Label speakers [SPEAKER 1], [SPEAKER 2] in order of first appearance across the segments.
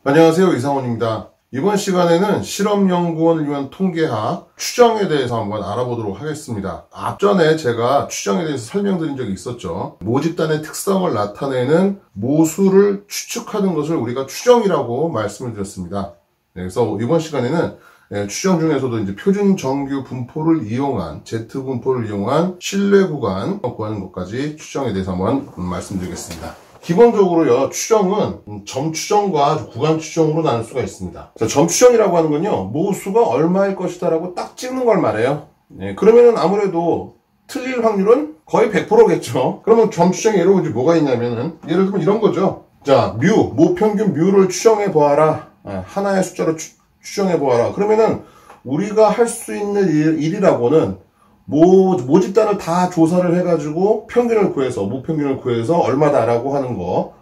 [SPEAKER 1] 안녕하세요, 이상원입니다. 이번 시간에는 실험연구원을 위한 통계학 추정에 대해서 한번 알아보도록 하겠습니다. 앞전에 제가 추정에 대해서 설명드린 적이 있었죠. 모집단의 특성을 나타내는 모수를 추측하는 것을 우리가 추정이라고 말씀을 드렸습니다. 그래서 이번 시간에는 추정 중에서도 이제 표준 정규 분포를 이용한 Z분포를 이용한 신뢰 구간 구하는 것까지 추정에 대해서 한번 말씀드리겠습니다. 기본적으로요, 추정은 점 추정과 구간 추정으로 나눌 수가 있습니다. 자, 점 추정이라고 하는 건요, 모수가 얼마일 것이다 라고 딱 찍는 걸 말해요. 그러면은 아무래도 틀릴 확률은 거의 100%겠죠. 그러면 점 추정에 예를 들면 뭐가 있냐면은, 예를 들면 이런 거죠. 자, 모평균 뮤를 추정해 보아라. 하나의 숫자로 추정해 보아라. 그러면은 우리가 할 수 있는 일이라고는 모집단을 다 조사를 해가지고 평균을 구해서, 모평균을 구해서 얼마다라고 하는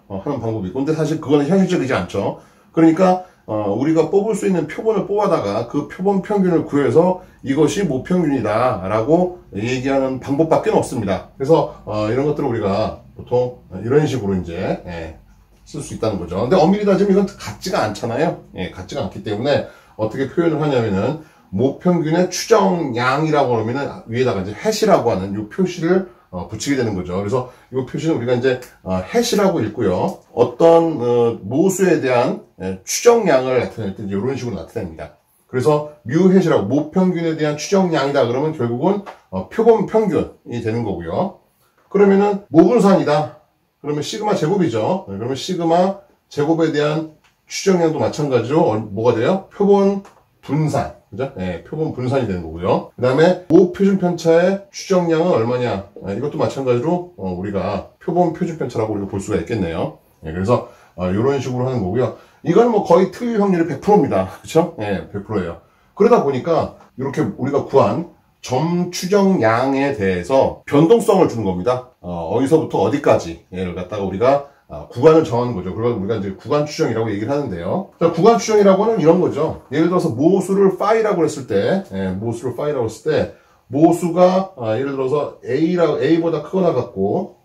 [SPEAKER 1] 하는 방법이 있고, 근데 사실 그거는 현실적이지 않죠. 그러니까, 우리가 뽑을 수 있는 표본을 뽑아다가 그 표본 평균을 구해서 이것이 모평균이다라고 얘기하는 방법밖에 없습니다. 그래서, 이런 것들을 우리가 보통 이런 식으로 이제, 쓸 수 있다는 거죠. 근데 엄밀히 따지면 이건 같지가 않잖아요. 같지가 않기 때문에 어떻게 표현을 하냐면은, 모평균의 추정량이라고 하면은 위에다가 이제 해시라고 하는 이 표시를 붙이게 되는 거죠. 그래서 이 표시는 우리가 이제 해시라고 읽고요. 어떤 모수에 대한 추정량을 나타낼 때 이런 식으로 나타냅니다. 그래서 뮤 해시라고 모평균에 대한 추정량이다 그러면 결국은 표본 평균이 되는 거고요. 그러면은 모분산이다. 그러면 시그마 제곱이죠. 그러면 시그마 제곱에 대한 추정량도 마찬가지로 뭐가 돼요? 표본 분산. 그죠? 표본 분산이 되는 거고요. 그 다음에 모표준 편차의 추정량은 얼마냐? 이것도 마찬가지로 우리가 표본 표준 편차라고 우리가 볼 수가 있겠네요. 그래서 이런 식으로 하는 거고요. 이건 뭐 거의 틀릴 확률이 100%입니다. 그렇죠? 100%예요. 그러다 보니까 이렇게 우리가 구한 점 추정량에 대해서 변동성을 주는 겁니다. 어디서부터 어디까지를 갖다가 우리가 구간을 정하는 거죠. 그걸 우리가 이제 구간 추정이라고 얘기를 하는데요. 자, 구간 추정이라고 하는 이런 거죠. 예를 들어서 모수를 파이라고 했을 때, 모수가, 예를 들어서 A보다 크거나 같고,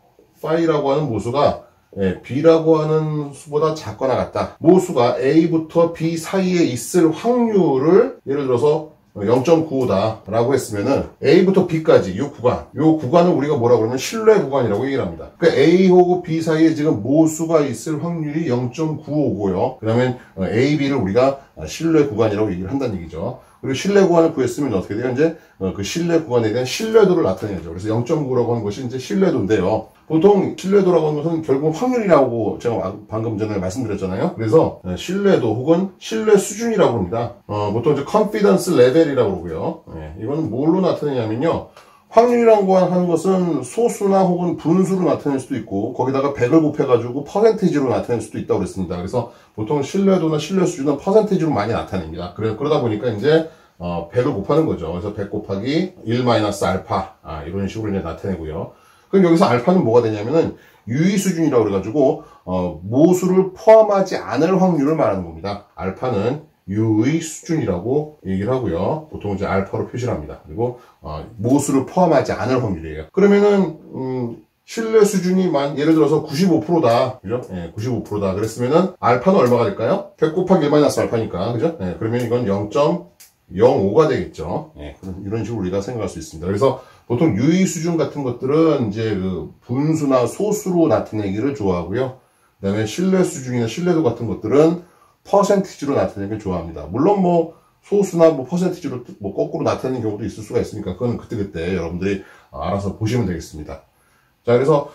[SPEAKER 1] 파이라고 하는 모수가 B라고 하는 수보다 작거나 같다. 모수가 A부터 B 사이에 있을 확률을 예를 들어서 0.95다 라고 했으면은 A부터 B까지 이 구간을 우리가 뭐라고 그러면 신뢰 구간이라고 얘기를 합니다. 그러니까 A하고 B 사이에 지금 모수가 있을 확률이 0.95고요. 그러면 A, B를 우리가 신뢰 구간이라고 얘기를 한다는 얘기죠. 그리고 신뢰 구간을 구했으면 어떻게 돼요? 이제 그 신뢰 구간에 대한 신뢰도를 나타내죠. 그래서 0.9라고 하는 것이 이제 신뢰도인데요. 보통 신뢰도라고 하는 것은 결국 확률이라고 제가 방금 전에 말씀드렸잖아요. 그래서 신뢰도 혹은 신뢰 수준이라고 합니다. 보통 이제 confidence level이라고 그러고요. 이거는 뭘로 나타내냐면요. 확률이라고 하는 것은 소수나 혹은 분수로 나타낼 수도 있고, 거기다가 100을 곱해가지고 퍼센티지로 나타낼 수도 있다고 그랬습니다. 그래서 보통 신뢰도나 신뢰 수준은 퍼센티지로 많이 나타냅니다. 그러다 보니까 이제 100을 곱하는 거죠. 그래서 100 곱하기 1 마이너스 알파, 이런 식으로 이제 나타내고요. 그럼 여기서 알파는 뭐가 되냐면은 유의 수준이라고 그래가지고 모수를 포함하지 않을 확률을 말하는 겁니다. 알파는 유의 수준이라고 얘기를 하고요. 보통 이제 알파로 표시를 합니다. 그리고 모수를 포함하지 않을 확률이에요. 그러면은 신뢰 수준이 예를 들어서 95%다. 그죠? 95%다. 그랬으면은 알파는 얼마가 될까요? 100 곱하기 1 마이너스 알파니까. 그죠? 그러면 이건 0.05가 되겠죠. 이런 식으로 우리가 생각할 수 있습니다. 그래서 보통 유의 수준 같은 것들은 이제 그 분수나 소수로 나타내기를 좋아하고요. 그 다음에 신뢰 수준이나 신뢰도 같은 것들은 퍼센티지로 나타내기를 좋아합니다. 물론 뭐 소수나 뭐 퍼센티지로 뭐 거꾸로 나타내는 경우도 있을 수가 있으니까 그건 그때그때 여러분들이 알아서 보시면 되겠습니다. 자, 그래서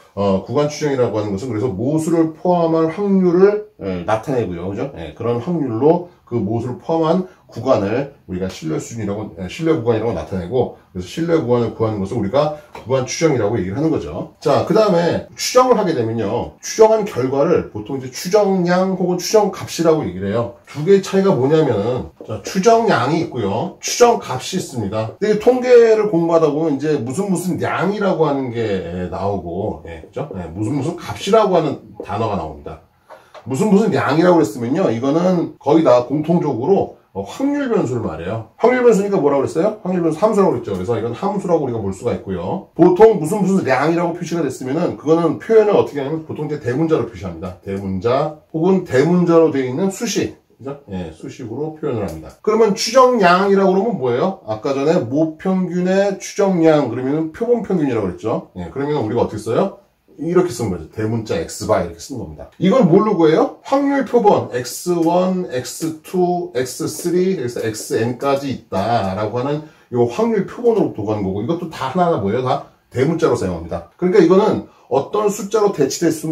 [SPEAKER 1] 구간 추정이라고 하는 것은 그래서 모수를 포함할 확률을 나타내고요. 그죠? 그런 확률로 그 모수를 포함한 구간을 우리가 신뢰 구간이라고 나타내고, 그래서 신뢰 구간을 구하는 것을 우리가 구간 추정이라고 얘기를 하는 거죠. 자, 그 다음에 추정을 하게 되면요. 추정한 결과를 보통 이제 추정량 혹은 추정값이라고 얘기를 해요. 두 개의 차이가 뭐냐면은, 자, 추정량이 있고요. 추정값이 있습니다. 근데 통계를 공부하다 보면 이제 무슨 량이라고 하는 게 나오고, 그죠? 무슨 값이라고 하는 단어가 나옵니다. 무슨 양이라고 했으면요. 이거는 거의 다 공통적으로 확률 변수를 말해요. 확률 변수니까 뭐라고 그랬어요? 확률 변수 함수라고 그랬죠. 그래서 이건 함수라고 우리가 볼 수가 있고요. 보통 무슨 량이라고 표시가 됐으면은 그거는 표현을 어떻게 하냐면 보통 이제 대문자로 표시합니다. 대문자 혹은 대문자로 되어 있는 수식. 그죠? 예, 수식으로 표현을 합니다. 그러면 추정량이라고 그러면 뭐예요? 아까 전에 모평균의 추정량 그러면 표본 평균이라고 그랬죠. 예, 그러면 우리가 어떻게 써요? 이렇게 쓴 거죠. 대문자 x바 이렇게 쓴 겁니다. 이건 뭘로 구해요? 확률 표본 x1, x2, x3, 그래서 xn까지 있다라고 하는 이 확률 표본으로 도가는 거고 이것도 다 하나하나 뭐예요? 다 대문자로 사용합니다. 그러니까 이거는 어떤 숫자로 대치될 수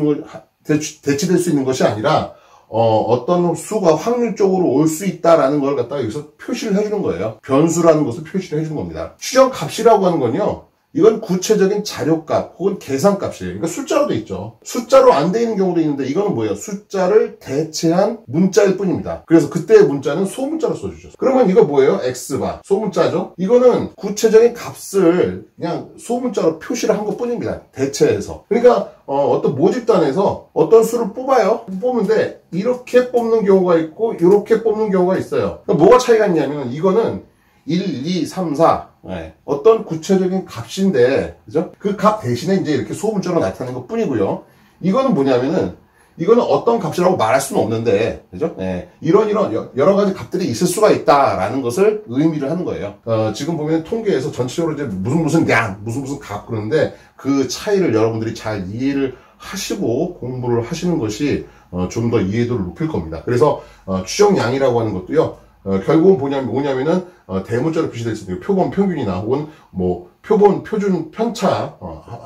[SPEAKER 1] 있는 것이 아니라 어떤 수가 확률적으로 올 수 있다라는 걸 갖다가 여기서 표시를 해주는 거예요. 변수라는 것을 표시를 해주는 겁니다. 추정값이라고 하는 건요. 이건 구체적인 자료값 혹은 계산값이에요. 그러니까 숫자로 돼 있죠. 숫자로 안 돼 있는 경우도 있는데 이거는 뭐예요? 숫자를 대체한 문자일 뿐입니다. 그래서 그때의 문자는 소문자로 써주죠. 그러면 이거 뭐예요? x바 소문자죠. 이거는 구체적인 값을 그냥 소문자로 표시를 한 것 뿐입니다. 대체해서. 그러니까 어떤 모집단에서 어떤 수를 뽑아요. 뽑는데 이렇게 뽑는 경우가 있고 이렇게 뽑는 경우가 있어요. 그러니까 뭐가 차이가 있냐면 이거는 1, 2, 3, 4 네. 어떤 구체적인 값인데 그죠? 그 값 대신에 이제 이렇게 소문자로 나타내는 것 뿐이고요. 이거는 뭐냐면은 이거는 어떤 값이라고 말할 수는 없는데 그죠? 네. 이런 여러 가지 값들이 있을 수가 있다라는 것을 의미를 하는 거예요. 지금 보면 통계에서 전체적으로 이제 무슨 양, 무슨 값 그러는데 그 차이를 여러분들이 잘 이해를 하시고 공부를 하시는 것이 좀 더 이해도를 높일 겁니다. 그래서 추정량이라고 하는 것도요. 결국은 뭐냐면은 대문자로 표시되어 있습니다. 표본 평균이나 혹은 뭐 표본 표준 편차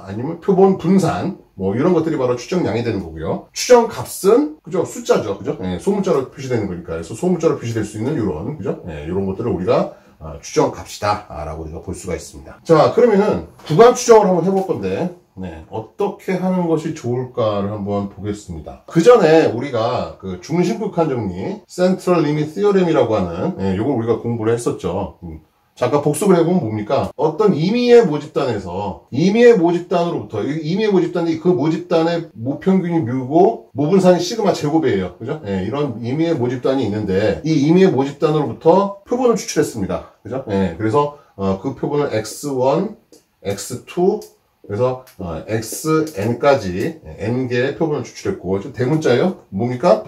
[SPEAKER 1] 아니면 표본 분산 뭐 이런 것들이 바로 추정량이 되는 거고요. 추정값은 그죠? 숫자죠. 그죠? 예, 소문자로 표시되는 거니까. 그래서 소문자로 표시될 수 있는 이런 그죠? 예, 이런 것들을 우리가 추정값이다라고 우리가 볼 수가 있습니다. 자, 그러면은 구간 추정을 한번 해볼 건데 네, 어떻게 하는 것이 좋을까를 한번 보겠습니다. 그 전에 우리가 그 중심극한 정리, Central Limit Theorem이라고 하는, 요걸 우리가 공부를 했었죠. 잠깐 복습을 해보면 뭡니까? 어떤 임의의 모집단에서, 임의의 모집단으로부터, 임의의 모집단이 그 모집단의 모평균이 뮤고, 모분산이 시그마 제곱이에요. 그죠? 예, 이런 임의의 모집단이 있는데, 이 임의의 모집단으로부터 표본을 추출했습니다. 그죠? 예, 그래서, 그 표본을 x1, x2, 그래서 xn까지 n개의 표본을 추출했고 대문자예요. 뭡니까?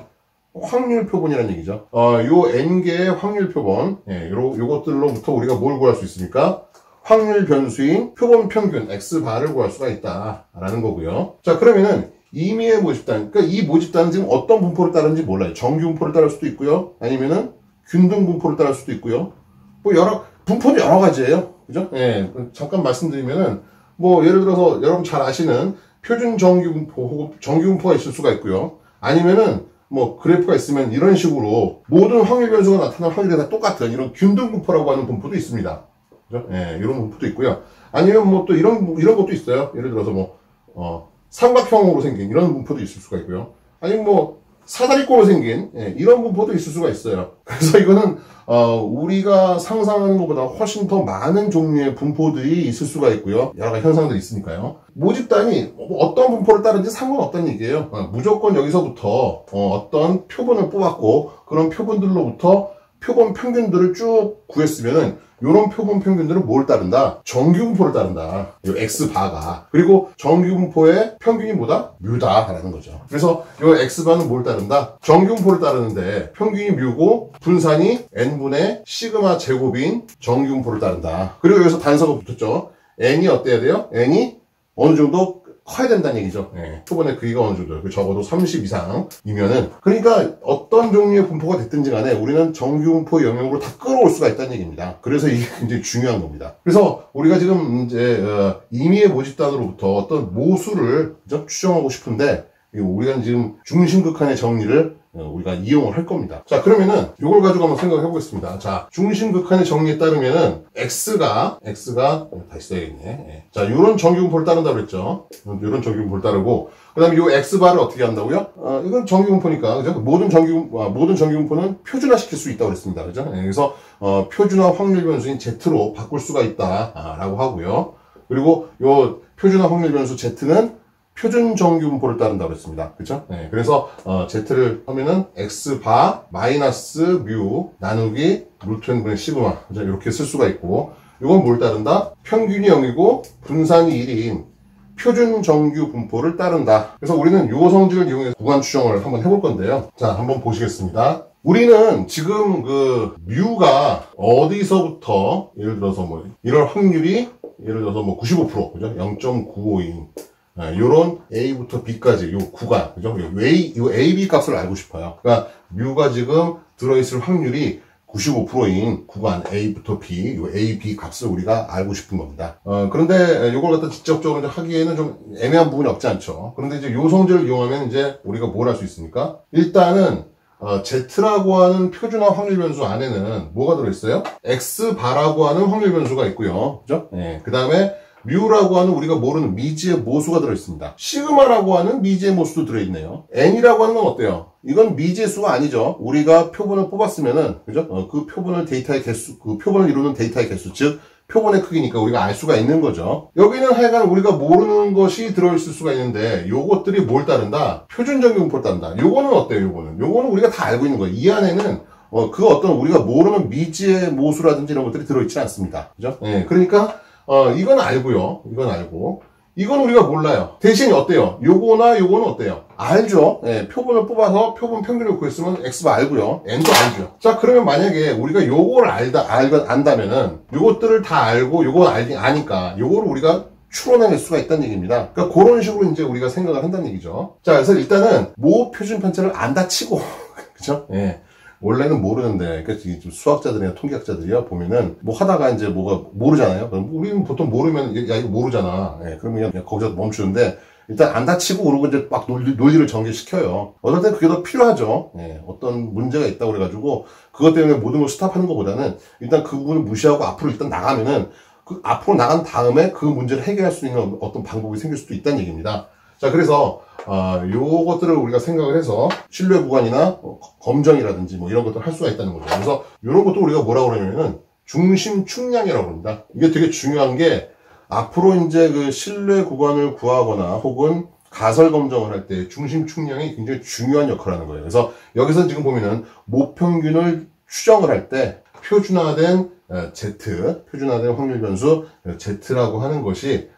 [SPEAKER 1] 확률 표본이라는 얘기죠. 요 n개의 확률 표본 요것들로부터 우리가 뭘 구할 수 있습니까? 확률 변수인 표본 평균 x바를 구할 수가 있다라는 거고요. 자, 그러면은 임의의 모집단, 그러니까 이 모집단은 지금 어떤 분포를 따르는지 몰라요. 정규 분포를 따를 수도 있고요. 아니면은 균등 분포를 따를 수도 있고요. 뭐 분포도 여러 가지예요. 그죠? 예, 잠깐 말씀드리면은 뭐 예를 들어서 여러분 잘 아시는 표준 정규 분포 혹은 정규 분포가 있을 수가 있고요. 아니면은 뭐 그래프가 있으면 이런 식으로 모든 확률 변수가 나타날 확률이 다 똑같은 이런 균등 분포라고 하는 분포도 있습니다. 그죠? 예, 이런 분포도 있고요. 아니면 뭐 또 이런 것도 있어요. 예를 들어서 뭐 삼각형으로 생긴 이런 분포도 있을 수가 있고요. 아니면 뭐 사다리꼴로 생긴 이런 분포도 있을 수가 있어요. 그래서 이거는 우리가 상상하는 것보다 훨씬 더 많은 종류의 분포들이 있을 수가 있고요. 여러 가지 현상들이 있으니까요. 모집단이 어떤 분포를 따르는지 상관없다는 얘기예요. 무조건 여기서부터 어떤 표본을 뽑았고 그런 표본들로부터 표본 평균들을 쭉 구했으면은 요런 표본 평균들은 뭘 따른다? 정규분포를 따른다. 요 x바가. 그리고 정규분포의 평균이 뭐다? 뮤다라는 거죠. 그래서 요 x바는 뭘 따른다? 정규분포를 따르는데 평균이 뮤고 분산이 n분의 시그마 제곱인 정규분포를 따른다. 그리고 여기서 단서가 붙었죠. n이 어때야 돼요? n이 어느 정도 커야 된다는 얘기죠. 표본의 크기가 어느 정도, 적어도 30 이상이면은, 그러니까 어떤 종류의 분포가 됐든지 간에 우리는 정규 분포 영역으로 다 끌어올 수가 있다는 얘기입니다. 그래서 이게 굉장히 중요한 겁니다. 그래서 우리가 지금 이제 임의의 모집단으로부터 어떤 모수를 추정하고 싶은데, 우리가 지금 중심극한의 정리를 우리가 이용을 할 겁니다. 자, 그러면은 이걸 가지고 한번 생각해 보겠습니다. 자, 중심극한의 정리에 따르면은 x가 다시 써야겠네. 자, 요런 정규분포를 따른다고 그랬죠. 요런 정규분포를 따르고 그다음에 요 x바를 어떻게 한다고요? 이건 정규분포니까 그죠? 모든 정규분포는 표준화 시킬 수 있다고 그랬습니다. 그죠? 그래서 표준화 확률 변수인 z로 바꿀 수가 있다라고 하고요. 그리고 요 표준화 확률 변수 z는 표준 정규 분포를 따른다고 했습니다. 그쵸? 네, 그래서 Z를 하면은 X바 마이너스 뮤 나누기 루트 n분의 시그마 이렇게 쓸 수가 있고, 이건 뭘 따른다? 평균이 0이고 분산이 1인 표준 정규 분포를 따른다. 그래서 우리는 요 성질을 이용해서 구간 추정을 한번 해볼 건데요. 자, 한번 보시겠습니다. 우리는 지금 그 뮤가 어디서부터 예를 들어서 뭐 이럴 확률이 예를 들어서 뭐 95%, 그죠? 0.952 요런 A부터 B까지 요 구간, 그죠? 요 A, B 값을 알고 싶어요. 그러니까 뮤가 지금 들어있을 확률이 95%인 구간 A부터 B, 요 A, B 값을 우리가 알고 싶은 겁니다. 그런데 요걸 갖다 직접적으로 하기에는 좀 애매한 부분이 없지 않죠. 그런데 이제 요 성질을 이용하면 이제 우리가 뭘 할 수 있습니까? 일단은 Z라고 하는 표준화 확률 변수 안에는 뭐가 들어있어요? X바라고 하는 확률 변수가 있고요. 그죠? 네. 그 다음에 뮤라고 하는 우리가 모르는 미지의 모수가 들어있습니다. 시그마라고 하는 미지의 모수도 들어있네요. n이라고 하는 건 어때요? 이건 미지의 수가 아니죠. 우리가 표본을 뽑았으면은, 그죠? 그 표본을 데이터의 개수, 그 표본을 이루는 데이터의 개수, 즉, 표본의 크기니까 우리가 알 수가 있는 거죠. 여기는 하여간 우리가 모르는 것이 들어있을 수가 있는데, 요것들이 뭘 따른다? 표준 정규 분포를 따른다. 요거는 어때요, 요거는 우리가 다 알고 있는 거예요. 이 안에는, 그 어떤 우리가 모르는 미지의 모수라든지 이런 것들이 들어있지 않습니다. 그죠? 예, 그러니까, 이건 알고요. 이건 알고. 이건 우리가 몰라요. 대신 어때요? 요거나 요거는 어때요? 알죠? 예, 표본을 뽑아서 표본 평균을 구했으면 X가 알고요. N도 알죠. 자, 그러면 만약에 우리가 요거를 안다면은, 요것들을 다 알고, 요걸 아니까, 요거를 우리가 추론해낼 수가 있다는 얘기입니다. 그러니까 그런 식으로 이제 우리가 생각을 한다는 얘기죠. 자, 그래서 일단은, 모 표준 편차를 안다 치고, 그죠? 예. 원래는 모르는데, 그러니까 수학자들이나 통계학자들이요, 보면은, 뭐 하다가 이제 뭐가 모르잖아요. 그럼 우리는 보통 모르면, 야, 이거 모르잖아. 예, 그러면 그냥 거기서 멈추는데, 일단 안 다치고 그러고 이제 막 논리를 전개시켜요. 어떨 땐 그게 더 필요하죠. 예, 어떤 문제가 있다고 그래가지고, 그것 때문에 모든 걸 스탑하는 것보다는, 일단 그 부분을 무시하고 앞으로 일단 나가면은, 그 앞으로 나간 다음에 그 문제를 해결할 수 있는 어떤 방법이 생길 수도 있다는 얘기입니다. 자, 그래서, 요것들을 우리가 생각을 해서 신뢰 구간이나 검정이라든지 뭐 이런 것들을 할 수가 있다는 거죠. 그래서 이런 것도 우리가 뭐라고 그러냐면은 중심 축량이라고 합니다. 이게 되게 중요한 게 앞으로 이제 그 신뢰 구간을 구하거나 혹은 가설 검정을 할 때 중심 축량이 굉장히 중요한 역할을 하는 거예요. 그래서 여기서 지금 보면은 모평균을 추정을 할 때 표준화된 Z, 표준화된 확률 변수 Z라고 하는 것이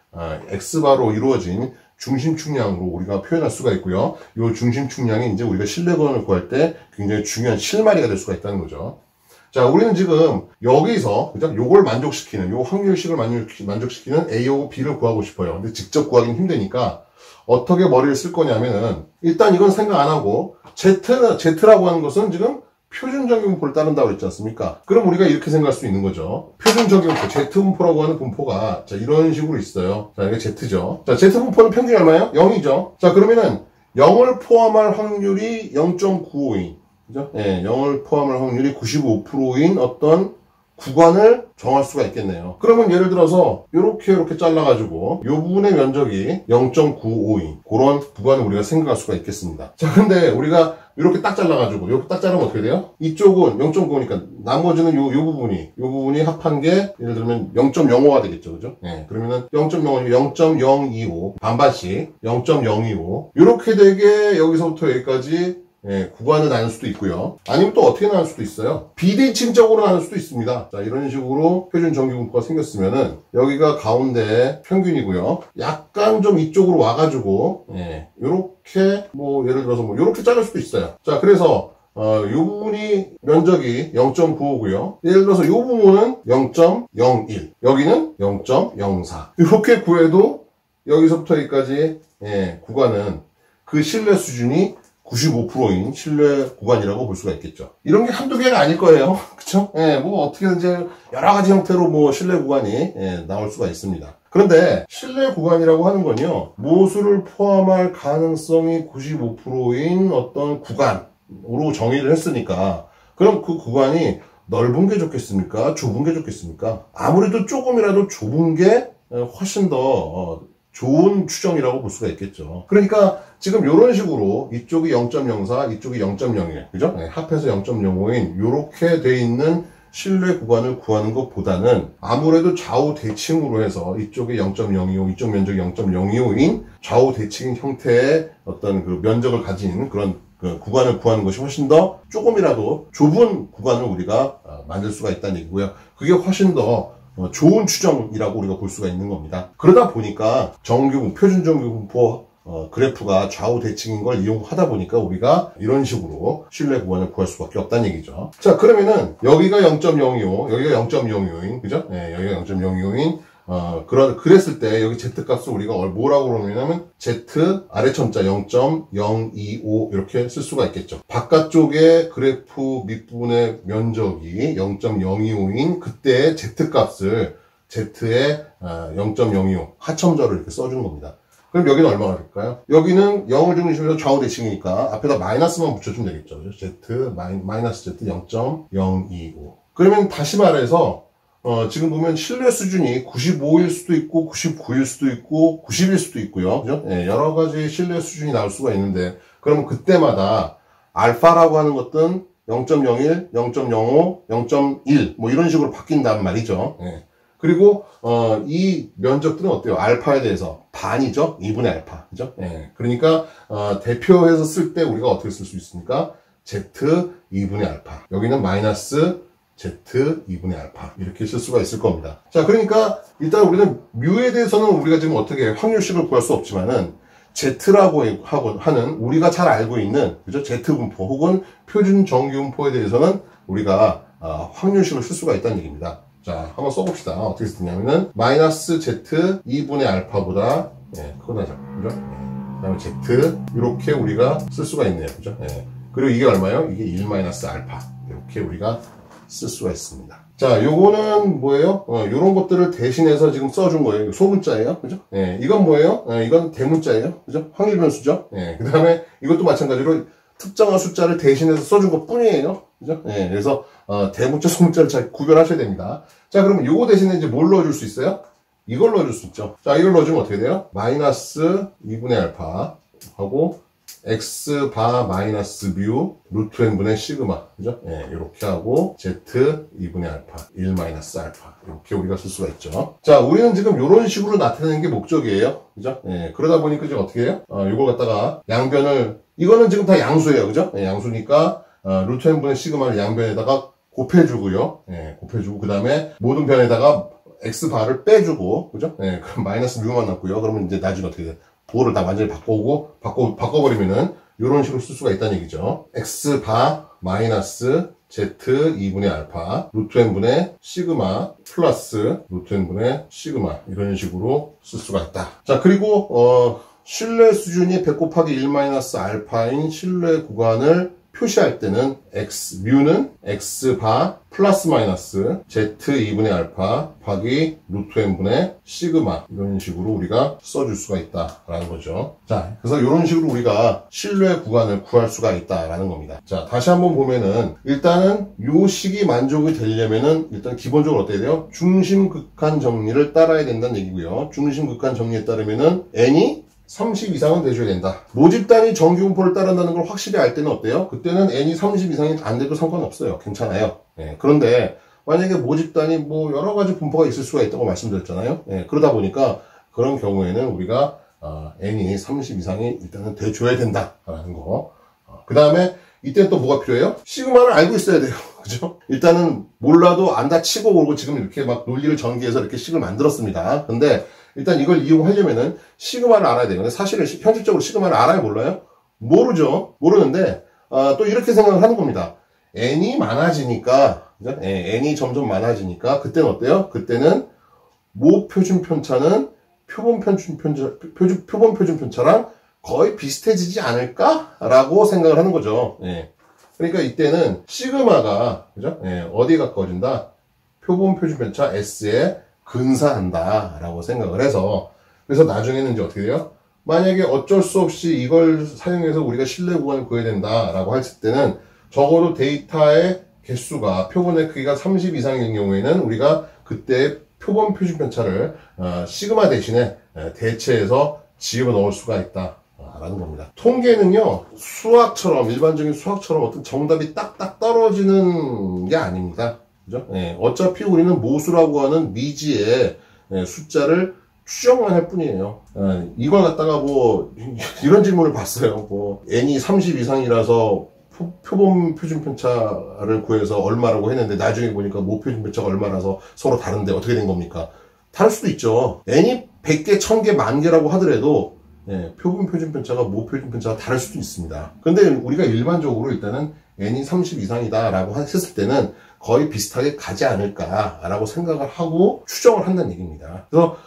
[SPEAKER 1] X바로 이루어진 중심 축량으로 우리가 표현할 수가 있고요. 이 중심 축량이 이제 우리가 신뢰 구간을 구할 때 굉장히 중요한 실마리가 될 수가 있다는 거죠. 자, 우리는 지금 여기서 그죠? 요걸 만족시키는 요 확률식을 만족시키는 A하고 B를 구하고 싶어요. 근데 직접 구하기는 힘드니까 어떻게 머리를 쓸 거냐면은 일단 이건 생각 안 하고 Z라고 하는 것은 지금 표준 정규 분포를 따른다고 그랬지 않습니까? 그럼 우리가 이렇게 생각할 수 있는 거죠. 표준 정규 분포, Z 분포라고 하는 분포가 자 이런 식으로 있어요. 자, 이게 Z죠. 자, Z 분포는 평균이 얼마예요? 0이죠. 자, 그러면은 0을 포함할 확률이 0.952. 그죠? 예, 0을 포함할 확률이 95%인 어떤 구간을 정할 수가 있겠네요. 그러면 예를 들어서 이렇게 잘라가지고 이 부분의 면적이 0.952 그런 구간을 우리가 생각할 수가 있겠습니다. 자, 근데 우리가 이렇게 딱 잘라가지고 이렇게 딱 자르면 어떻게 돼요? 이쪽은 0.9니까 나머지는 요 부분이 합한 게 예를 들면 0.05가 되겠죠, 그죠? 예, 그러면은 0.05, 0.025 반반씩 0.025 이렇게 되게 여기서부터 여기까지 예, 구간을 나눌 수도 있고요. 아니면 또 어떻게 나눌 수도 있어요. 비대칭적으로 나눌 수도 있습니다. 자, 이런 식으로 표준 정규 분포가 생겼으면은 여기가 가운데 평균이고요. 약간 좀 이쪽으로 와가지고 예, 요렇게 뭐 예를 들어서 뭐 요렇게 자를 수도 있어요. 자, 그래서 요 부분이 면적이 0.95고요. 예를 들어서 요 부분은 0.01 여기는 0.04 이렇게 구해도 여기서부터 여기까지 예, 구간은 그 신뢰 수준이 95%인 신뢰 구간이라고 볼 수가 있겠죠. 이런 게 한두 개가 아닐 거예요. 그쵸? 예, 뭐 어떻게든지 여러 가지 형태로 뭐 신뢰 구간이 예, 나올 수가 있습니다. 그런데 신뢰 구간이라고 하는 건요, 모수를 포함할 가능성이 95%인 어떤 구간으로 정의를 했으니까, 그럼 그 구간이 넓은 게 좋겠습니까? 좁은 게 좋겠습니까? 아무래도 조금이라도 좁은 게 훨씬 더 좋은 추정이라고 볼 수가 있겠죠. 그러니까 지금 이런 식으로 이쪽이 0.04, 이쪽이 0.01, 그죠? 네, 합해서 0.05인 이렇게 돼 있는 신뢰 구간을 구하는 것보다는 아무래도 좌우 대칭으로 해서 이쪽에 0.025, 이쪽 면적이 0.025인 좌우 대칭 형태의 어떤 그 면적을 가진 그런 그 구간을 구하는 것이 훨씬 더 조금이라도 좁은 구간을 우리가 만들 수가 있다는 얘기고요. 그게 훨씬 더 좋은 추정이라고 우리가 볼 수가 있는 겁니다. 그러다 보니까 표준 정규분포 그래프가 좌우 대칭인 걸 이용하다 보니까 우리가 이런 식으로 신뢰 구간을 구할 수밖에 없다는 얘기죠. 자, 그러면은 여기가 0.025, 여기가 0.025인, 그죠? 네, 여기가 0.025인 그랬을 때 여기 z 값을 우리가 뭐라고 그러냐면 z 아래첨자 0.025 이렇게 쓸 수가 있겠죠. 바깥쪽에 그래프 밑부분의 면적이 0.025인 그때의 z 값을 z의 0.025 하첨자로 이렇게 써준 겁니다. 그럼 여기는 얼마가 될까요? 여기는 0을 중심으로 좌우 대칭이니까 앞에다 마이너스만 붙여주면 되겠죠. z 마이너스 z 0.025. 그러면 다시 말해서 지금 보면 신뢰 수준이 95일 수도 있고 99일 수도 있고 90일 수도 있고요. 그죠? 예, 여러 가지 신뢰 수준이 나올 수가 있는데 그러면 그때마다 알파라고 하는 것은 0.01, 0.05, 0.1 뭐 이런 식으로 바뀐단 말이죠. 예. 그리고 이 면적들은 어때요? 알파에 대해서 반이죠? 2분의 알파. 그죠? 예. 그러니까 대표해서 쓸 때 우리가 어떻게 쓸 수 있습니까? z 2분의 알파. 여기는 마이너스 z 2분의 알파 이렇게 쓸 수가 있을 겁니다. 자, 그러니까 일단 우리는 뮤에 대해서는 우리가 지금 어떻게 확률식을 구할 수 없지만은 z라고 하는 우리가 잘 알고 있는 그죠? z 분포 혹은 표준 정규 분포에 대해서는 우리가 확률식을 쓸 수가 있다는 얘기입니다. 자, 한번 써봅시다. 어떻게 쓰냐면은 마이너스 z 2분의 알파보다 크거나 작죠. 그죠? 그 다음에 z 이렇게 우리가 쓸 수가 있네요. 그죠? 그리고 이게 얼마예요? 이게 1 마이너스 알파 이렇게 우리가 쓸 수가 있습니다. 자, 요거는 뭐예요? 요런 것들을 대신해서 지금 써준 거예요. 소문자예요. 그죠? 이건 뭐예요? 이건 대문자예요. 그죠? 확률 변수죠? 그 다음에 이것도 마찬가지로 특정한 숫자를 대신해서 써준 것 뿐이에요. 그죠? 그래서, 대문자, 소문자를 잘 구별하셔야 됩니다. 자, 그러면 요거 대신에 이제 뭘 넣어줄 수 있어요? 이걸 넣어줄 수 있죠. 자, 이걸 넣어주면 어떻게 돼요? 마이너스 2분의 알파 하고, x 바 마이너스 뮤 루트 n분의 시그마 그죠? 이렇게 하고 z 2분의 알파 1 마이너스 알파 이렇게 우리가 쓸 수가 있죠. 자, 우리는 지금 이런 식으로 나타내는 게 목적이에요. 그죠? 그러다 보니까 지금 어떻게 해요? 이걸 갖다가 양변을 이거는 지금 다 양수예요. 그죠? 양수니까 루트 n분의 시그마를 양변에다가 곱해주고요. 곱해주고 그 다음에 모든 변에다가 x 바를 빼주고 그죠? 그럼 마이너스 뮤만 남고요. 그러면 이제 나중에 어떻게 돼요? 부호를 다 완전히 바꿔버리면은 이런 식으로 쓸 수가 있다는 얘기죠. x 바 마이너스 z 2분의 알파 루트 n분의 시그마 플러스 루트 n분의 시그마 이런 식으로 쓸 수가 있다. 자, 그리고 신뢰 수준이 100 곱하기 1 마이너스 알파인 신뢰 구간을 표시할 때는 뮤는 x 바 플러스 마이너스 z 2분의 알파 곱하기 루트 n분의 시그마 이런 식으로 우리가 써줄 수가 있다라는 거죠. 자, 그래서 이런 식으로 우리가 신뢰 구간을 구할 수가 있다라는 겁니다. 자, 다시 한번 보면은 일단은 요 식이 만족이 되려면은 일단 기본적으로 어떻게 돼요? 중심극한 정리를 따라야 된다는 얘기고요. 중심극한 정리에 따르면은 n이 30 이상은 돼줘야 된다. 모집단이 정규분포를 따른다는 걸 확실히 알 때는 어때요? 그때는 n이 30 이상이 안 돼도 상관없어요. 괜찮아요. 그런데 만약에 모집단이 뭐 여러 가지 분포가 있을 수가 있다고 말씀드렸잖아요. 그러다 보니까 그런 경우에는 우리가 n이 30 이상이 일단은 돼줘야 된다라는 거. 그 다음에 이때 또 뭐가 필요해요? 시그마를 알고 있어야 돼요. 그죠? 일단은 몰라도 안다 치고 오고 지금 이렇게 막 논리를 전개해서 이렇게 식을 만들었습니다. 근데 일단 이걸 이용하려면은 시그마를 알아야 돼요. 근데 사실은 현실적으로 시그마를 알아요, 몰라요? 모르죠. 모르는데 또 이렇게 생각을 하는 겁니다. n이 많아지니까 그죠? n이 점점 많아지니까 그때는 어때요? 그때는 모 표준 편차는 표본 표준 편차랑 거의 비슷해지지 않을까라고 생각을 하는 거죠. 그러니까 이때는 시그마가 그죠? 어디에 가까워진다? 표본 표준 편차 S에 근사한다라고 생각을 해서 그래서 나중에는 이제 어떻게 돼요? 만약에 어쩔 수 없이 이걸 사용해서 우리가 신뢰 구간을 구해야 된다라고 했을 때는 적어도 데이터의 개수가 표본의 크기가 30 이상인 경우에는 우리가 그때 표본 표준 편차를 시그마 대신에 대체해서 집어넣을 수가 있다. 라는 겁니다. 통계는요, 일반적인 수학처럼 어떤 정답이 딱딱 떨어지는 게 아닙니다. 그죠? 예, 어차피 우리는 모수라고 하는 미지의 숫자를 추정만 할 뿐이에요. 이걸 갖다가 뭐 이런 질문을 봤어요. 뭐 n이 30 이상이라서 표본 표준편차를 구해서 얼마라고 했는데 나중에 보니까 모표준편차가 얼마라서 서로 다른데 어떻게 된 겁니까? 다를 수도 있죠. n이 100개, 1000개, 10,000개라고 하더라도 표본 표준편차가 모표준편차가 다를 수도 있습니다. 근데 우리가 일반적으로 일단은 n이 30 이상이다 라고 했을 때는 거의 비슷하게 가지 않을까 라고 생각을 하고 추정을 한다는 얘기입니다. 그래서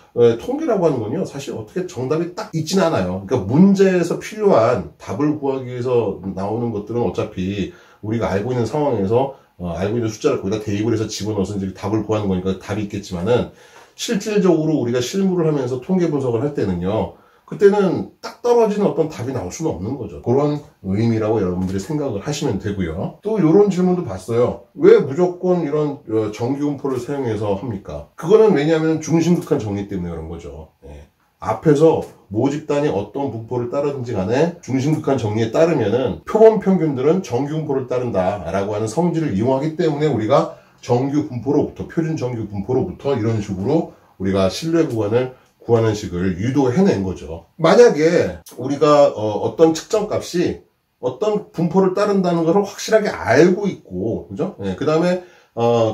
[SPEAKER 1] 통계라고 하는 건요, 사실 어떻게 정답이 딱 있지는 않아요. 그러니까 문제에서 필요한 답을 구하기 위해서 나오는 것들은 어차피 우리가 알고 있는 상황에서 알고 있는 숫자를 거기다 대입을 해서 집어넣어서 이제 답을 구하는 거니까 답이 있겠지만은, 실질적으로 우리가 실무를 하면서 통계 분석을 할 때는요, 그때는 딱 떨어지는 어떤 답이 나올 수는 없는 거죠. 그런 의미라고 여러분들이 생각을 하시면 되고요. 또 이런 질문도 봤어요. 왜 무조건 이런 정규분포를 사용해서 합니까? 그거는 왜냐하면 중심극한 정리 때문에 그런 거죠. 앞에서 모집단이 어떤 분포를 따르든지 간에 중심극한 정리에 따르면은 표본 평균들은 정규분포를 따른다라고 하는 성질을 이용하기 때문에 우리가 정규분포로부터, 표준 정규분포로부터 이런 식으로 우리가 신뢰 구간을 구하는 식을 유도해낸 거죠. 만약에 우리가 어떤 측정값이 어떤 분포를 따른다는 것을 확실하게 알고 있고, 그죠? 그 다음에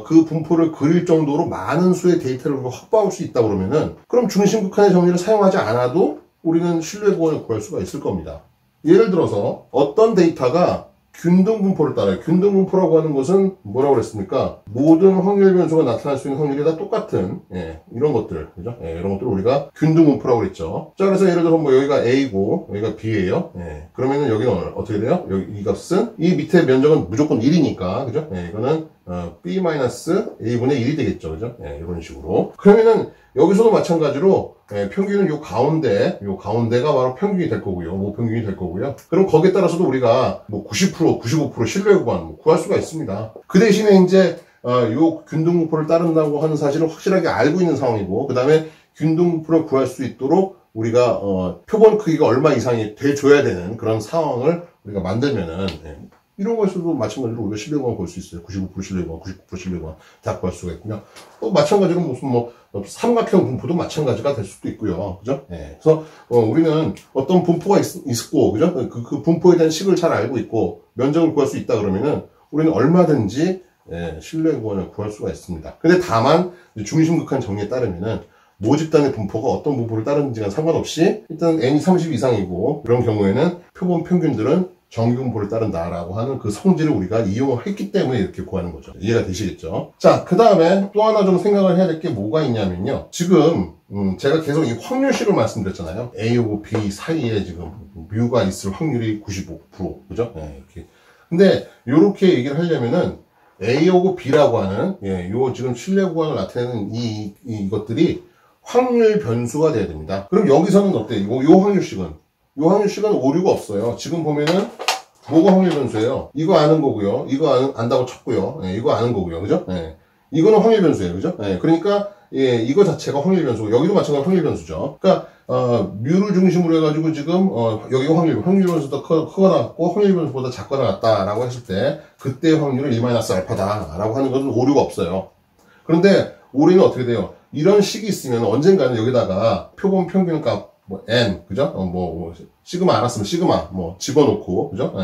[SPEAKER 1] 그 분포를 그릴 정도로 많은 수의 데이터를 확보할 수 있다 그러면은, 그럼 중심극한의 정리를 사용하지 않아도 우리는 신뢰 구간을 구할 수가 있을 겁니다. 예를 들어서 어떤 데이터가 균등분포를 따라요. 균등분포라고 하는 것은 뭐라고 그랬습니까? 모든 확률 변수가 나타날 수 있는 확률이 다 똑같은, 이런 것들, 그죠? 이런 것들을 우리가 균등분포라고 그랬죠. 자, 그래서 예를 들어서 뭐 여기가 A고, 여기가 B예요. 그러면은 여기는 어떻게 돼요? 여기 이 값은, 이 밑에 면적은 무조건 1이니까, 그죠? 이거는, B-A분의 1이 되겠죠. 그죠? 이런 식으로. 그러면은, 여기서도 마찬가지로, 평균은 요 가운데가 바로 평균이 될 거고요. 모평균이 될 거고요. 그럼 거기에 따라서도 우리가 뭐 90%, 95% 신뢰 구간 구할 수가 있습니다. 그 대신에 이제, 요 균등분포를 따른다고 하는 사실을 확실하게 알고 있는 상황이고, 그 다음에 균등분포를 구할 수 있도록 우리가, 표본 크기가 얼마 이상이 돼줘야 되는 그런 상황을 우리가 만들면은, 이런 것에서도 마찬가지로 우리가 신뢰구간 구할 수 있어요. 95% 신뢰구간, 99% 신뢰구간 다 구할 수가 있고요. 또 마찬가지로 무슨 뭐 삼각형 분포도 마찬가지가 될 수도 있고요. 그죠? 그래서 우리는 어떤 분포가 있고, 그죠? 그 분포에 대한 식을 잘 알고 있고 면적을 구할 수 있다 그러면은 우리는 얼마든지 신뢰구간을 구할 수가 있습니다. 근데 다만 중심극한 정리에 따르면은 모집단의 분포가 어떤 분포를 따르는지가 상관없이 일단 n이 30 이상이고, 그런 경우에는 표본 평균들은 정규분포를 따른다라고 하는 그 성질을 우리가 이용을 했기 때문에 이렇게 구하는 거죠. 이해가 되시겠죠? 자, 그 다음에 또 하나 좀 생각을 해야 될 게 뭐가 있냐면요. 지금 제가 계속 이 확률식을 말씀드렸잖아요. A하고 B 사이에 지금 뮤가 있을 확률이 95%, 그죠? 이렇게. 근데 이렇게 얘기를 하려면은 A하고 B라고 하는 요 지금 신뢰 구간을 나타내는 이것들이 확률 변수가 돼야 됩니다. 그럼 여기서는 어때요? 요 확률식은 오류가 없어요. 지금 보면은 뭐가 확률 변수예요? 이거 아는 거고요. 이거 안다고 쳤고요. 이거 아는 거고요. 그죠? 이거는 확률 변수예요. 그죠? 그러니까 이거 자체가 확률 변수고, 여기도 마찬가지로 확률 변수죠. 그러니까 뮤를 중심으로 해가지고 지금 여기가 확률 변수가 크거나 같고 확률 변수보다 작거나 같다라고 했을 때 그때 확률은 1-알파다라고 하는 것은 오류가 없어요. 그런데 오류는 어떻게 돼요? 이런 식이 있으면 언젠가는 여기다가 표본 평균값 뭐 n, 그죠? 뭐 시그마 알았으면 시그마 뭐 집어넣고, 그죠?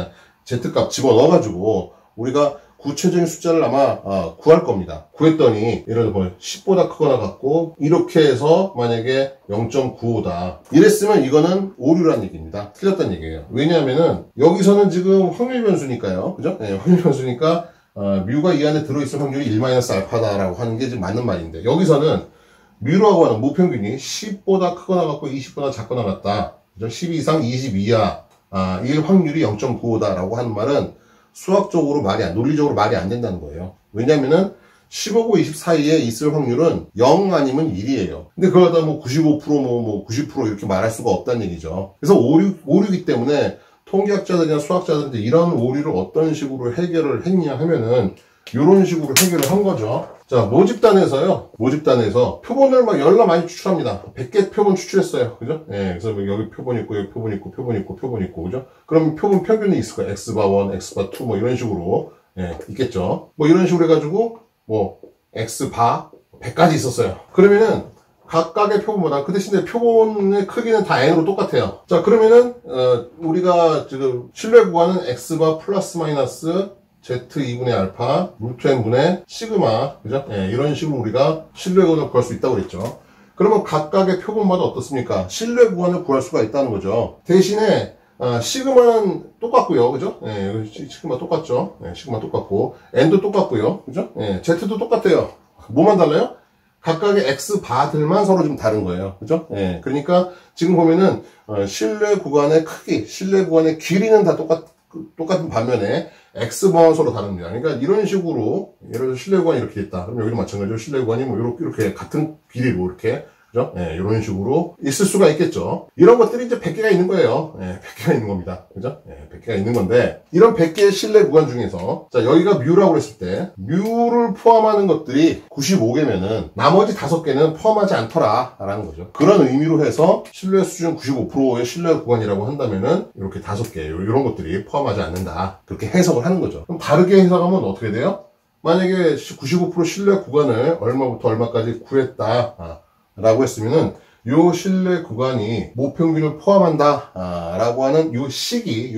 [SPEAKER 1] z값 집어넣어가지고 우리가 구체적인 숫자를 아마 구할 겁니다. 구했더니 예를 들어 10보다 크거나 같고, 이렇게 해서 만약에 0.95다 이랬으면 이거는 오류란 얘기입니다. 틀렸다는 얘기예요. 왜냐하면은 여기서는 지금 확률 변수니까요, 그죠? 확률 변수니까 뮤가 이 안에 들어있을 확률이 1-알파다라고 하는 게 지금 맞는 말인데, 여기서는 뮤라고 하는 모평균이 10보다 크거나 같고 20보다 작거나 같다. 10 이상 20 이하, 이 확률이 0.95다라고 하는 말은 수학적으로 논리적으로 말이 안 된다는 거예요. 왜냐면은 15하고 20 사이에 있을 확률은 0 아니면 1이에요. 근데 그걸 갖다 뭐 95% 뭐 90% 이렇게 말할 수가 없다는 얘기죠. 그래서 오류이기 때문에 통계학자들이나 수학자들한테 이런 오류를 어떤 식으로 해결을 했냐 하면은 이런 식으로 해결을 한 거죠. 자, 모집단에서 표본을 막 열나 많이 추출합니다. 100개 표본 추출했어요. 그죠? 그래서 여기 표본 있고, 여기 표본 있고, 표본 있고, 표본 있고, 그죠? 그럼 표본 평균이 있을 거예요. X바 1, X바 2, 뭐 이런 식으로, 있겠죠. 뭐 이런 식으로 해가지고, 뭐 x바 100까지 있었어요. 그러면은 각각의 표본보다 그 대신에 표본의 크기는 다 n으로 똑같아요. 자, 그러면은 우리가 지금 신뢰 구간은 x바 플러스 마이너스 z2분의 알파 루트 n분의 시그마, 그죠? 예, 이런 식으로 우리가 신뢰 구간을 구할 수 있다고 그랬죠. 그러면 각각의 표본마다 어떻습니까? 신뢰 구간을 구할 수가 있다는 거죠. 대신에 시그마는 똑같고요, 그죠? 예, 시그마 똑같죠? 예, 시그마 똑같고 n도 똑같고요, 그죠? 예, z도 똑같아요. 뭐만 달라요? 각각의 x바들만 서로 좀 다른 거예요, 그죠? 예, 그러니까 지금 보면은 신뢰 구간의 크기, 신뢰 구간의 길이는 다 똑같은 반면에 x바는 서로 다릅니다. 그러니까 이런 식으로 예를 들어 신뢰 구간이 이렇게 있다. 그럼 여기도 마찬가지로 신뢰 구간이 뭐 이렇게 같은 길이로 이렇게, 그죠? 예, 이런 식으로 있을 수가 있겠죠. 이런 것들이 이제 100개가 있는 거예요. 예, 100개가 있는 겁니다. 그죠? 예, 100개가 있는 건데, 이런 100개의 신뢰 구간 중에서, 자, 여기가 뮤라고 했을 때, 뮤를 포함하는 것들이 95개면은, 나머지 5개는 포함하지 않더라. 라는 거죠. 그런 의미로 해서, 신뢰 수준 95%의 신뢰 구간이라고 한다면은, 이렇게 5개, 이런 것들이 포함하지 않는다. 그렇게 해석을 하는 거죠. 그럼 다르게 해석하면 어떻게 돼요? 만약에 95% 신뢰 구간을 얼마부터 얼마까지 구했다. 라고 했으면은 요 신뢰 구간이 모평균을 포함한다 라고 하는 요 시기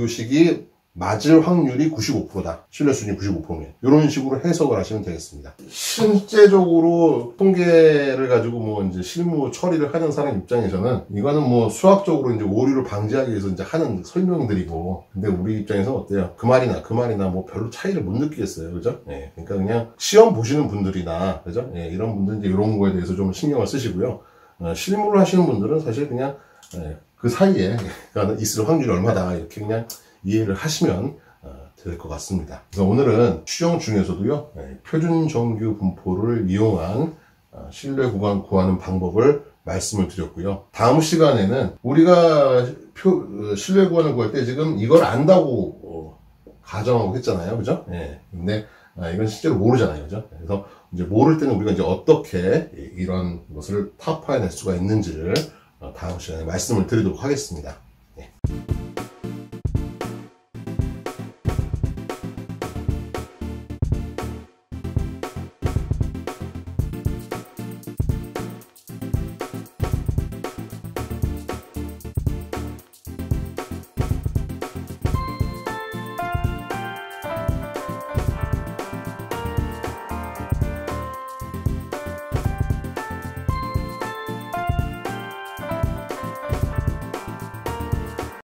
[SPEAKER 1] 맞을 확률이 95%다. 신뢰 수준이 95%면 이런 식으로 해석을 하시면 되겠습니다. 실제적으로 통계를 가지고 뭐 이제 실무 처리를 하는 사람 입장에서는 이거는 뭐 수학적으로 이제 오류를 방지하기 위해서 이제 하는 설명들이고, 근데 우리 입장에서는 어때요? 그 말이나 뭐 별로 차이를 못 느끼겠어요, 그죠? 예, 그러니까 그냥 시험 보시는 분들이나, 그죠? 예, 이런 분들 이제 이런 거에 대해서 좀 신경을 쓰시고요. 실무를 하시는 분들은 사실 그냥 그 사이에 있을 확률이 얼마다 이렇게 그냥 이해를 하시면 될 것 같습니다. 그래서 오늘은 추정 중에서도요, 표준 정규 분포를 이용한 신뢰 구간 구하는 방법을 말씀을 드렸고요. 다음 시간에는 우리가 신뢰 구간을 구할 때 지금 이걸 안다고 가정하고 했잖아요, 그죠? 예. 근데 이건 실제로 모르잖아요, 그죠? 그래서 이제 모를 때는 우리가 이제 어떻게 이런 것을 타파해낼 수가 있는지를 다음 시간에 말씀을 드리도록 하겠습니다.